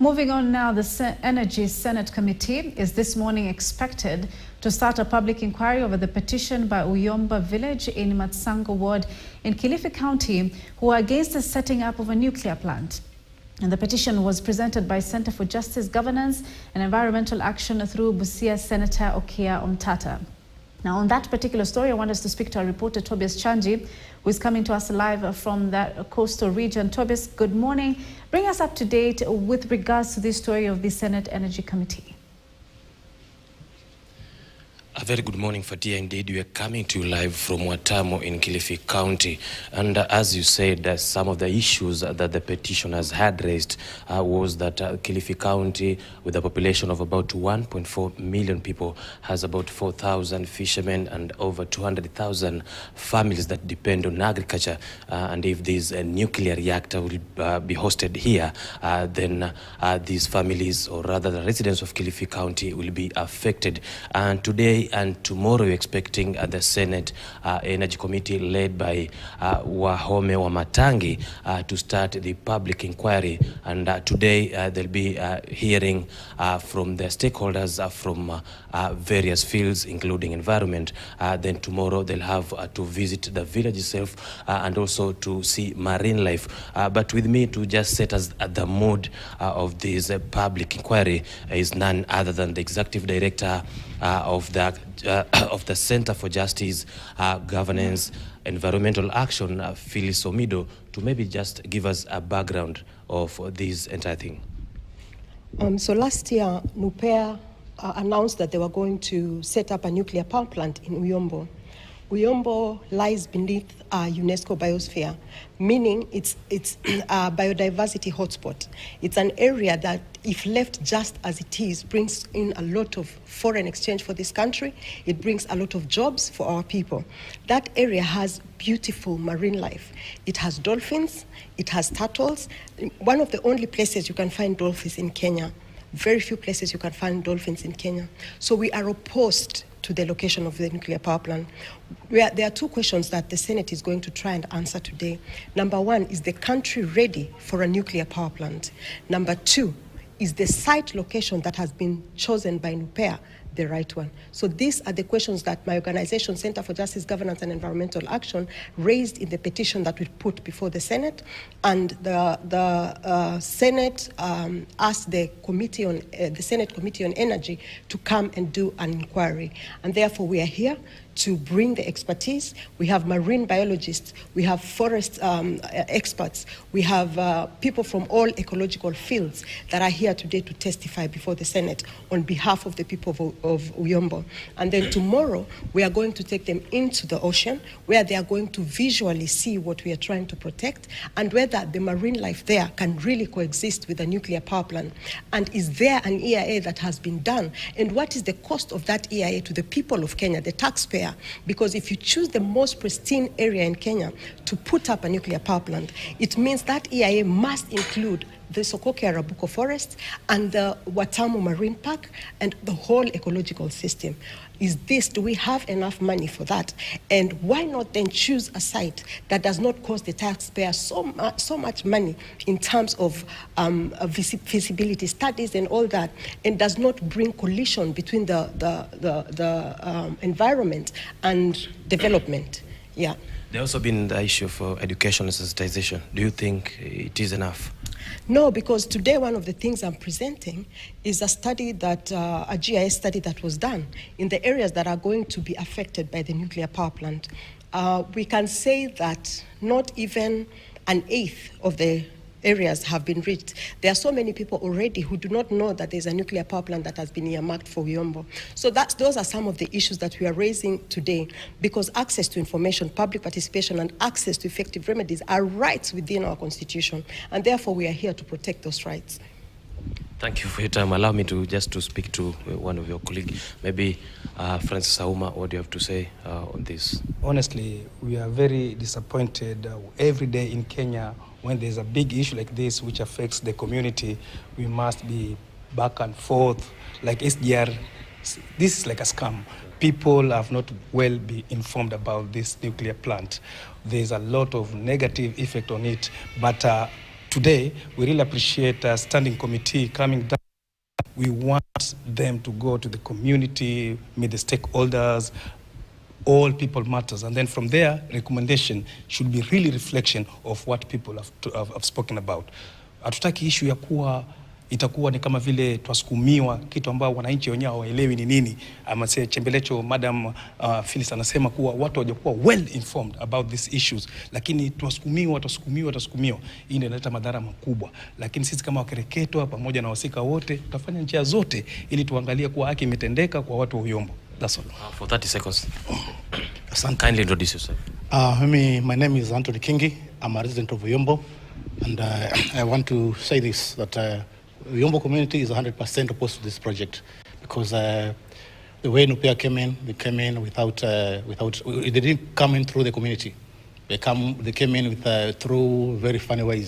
Moving on now, the Energy Senate Committee is this morning expected to start a public inquiry over the petition by Uyomba village in Matsango ward in Kilifi County who are against the setting up of a nuclear plant. And the petition was presented by Center for Justice, Governance and Environmental Action through Busia Senator Okia Omtata. Now, on that particular story, I want us to speak to our reporter, Tobias Chanji, who is coming to us live from that coastal region. Tobias, good morning. Bring us up to date with regards to this story of the Senate Energy Committee. A very good morning, Fatia. Indeed, we are coming to you live from Watamo in Kilifi County. And as you said, some of the issues that the petitioners had raised was that Kilifi County, with a population of about 1.4 million people, has about 4,000 fishermen and over 200,000 families that depend on agriculture. And if this nuclear reactor will be hosted here, then these families, or rather the residents of Kilifi County, will be affected. And today and tomorrow we're expecting the Senate Energy Committee led by Wahome Wamatangi to start the public inquiry. And today they'll be hearing from the stakeholders from various fields, including environment. Then tomorrow they'll have to visit the village itself and also to see marine life. But with me to just set us at the mood of this public inquiry is none other than the Executive Director of the Center for Justice, Governance, Environmental Action, Phyllis Omido, to maybe just give us a background of this entire thing. So last year, NUPEA announced that they were going to set up a nuclear power plant in Uyombo. Uyombo lies beneath UNESCO biosphere, meaning it's a biodiversity hotspot. It's an area that, if left just as it is, brings in a lot of foreign exchange for this country. It brings a lot of jobs for our people. That area has beautiful marine life. It has dolphins, it has turtles. One of the only places you can find dolphins in Kenya. Very few places you can find dolphins in Kenya. So we are opposed to the location of the nuclear power plant. There are two questions that the Senate is going to try and answer today. Number one, is the country ready for a nuclear power plant? Number two, is the site location that has been chosen by NUPEA the right one? So these are the questions that my organization, Center for Justice, Governance and Environmental Action, raised in the petition that we put before the Senate. And the Senate asked the committee on the Senate Committee on Energy to come and do an inquiry. And therefore we are here to bring the expertise. We have marine biologists, we have forest experts, we have people from all ecological fields that are here today to testify before the Senate on behalf of the people of Uyombo. And then tomorrow, we are going to take them into the ocean where they are going to visually see what we are trying to protect and whether the marine life there can really coexist with a nuclear power plant. And is there an EIA that has been done? And what is the cost of that EIA to the people of Kenya, the taxpayer? Because if you choose the most pristine area in Kenya to put up a nuclear power plant, it means that EIA must include the Sokoke Arabuko Forest and the Watamu Marine Park and the whole ecological system. Do we have enough money for that? And why not then choose a site that does not cost the taxpayer so much money in terms of feasibility studies and all that, and does not bring collision between the environment and development? Yeah. There's also been the issue of education and sensitization. Do you think it is enough? No, because today one of the things I'm presenting is a study that, a GIS study that was done in the areas that are going to be affected by the nuclear power plant. We can say that not even an eighth of the areas have been reached. There are so many people already who do not know that there's a nuclear power plant that has been earmarked for Uyombo. So those are some of the issues that we are raising today, because access to information, public participation, and access to effective remedies are rights within our Constitution, and therefore we are here to protect those rights. Thank you for your time. Allow me to speak to one of your colleagues. Maybe Francis Auma, what do you have to say on this? Honestly, we are very disappointed every day in Kenya. When there's a big issue like this which affects the community, we must be back and forth. Like SGR, this is like a scam. People have not well been informed about this nuclear plant. There's a lot of negative effect on it, but today, we really appreciate a standing committee coming down. We want them to go to the community, meet the stakeholders, all people matters, and then from there, recommendation should be really reflection of what people have spoken about. Hatutaki issue ya kuwa itakuwa ni kama vile twasukumiwa kitu ambao wananchi wenyewe hawaelewi ni nini. Ama Chembelecho Madam Phyllis anasema kuwa watu hawajakuwa well informed about these issues, lakini twasukumiwa. Hii ndio inaleta madhara makubwa. Lakini sisi kama wakereketwa pamoja na wasika wote tutafanya njia zote ili tuangalie kuwa haki imetendeka kwa watu wa Uyombo. That's all. For 30 seconds. Kindly introduce yourself. My name is Anthony Kingi. I'm a resident of Uyombo, and I want to say this, that Uyombo community is 100% opposed to this project, because the way Nupea came in, they came in they didn't come in through the community. They came in with through very funny ways.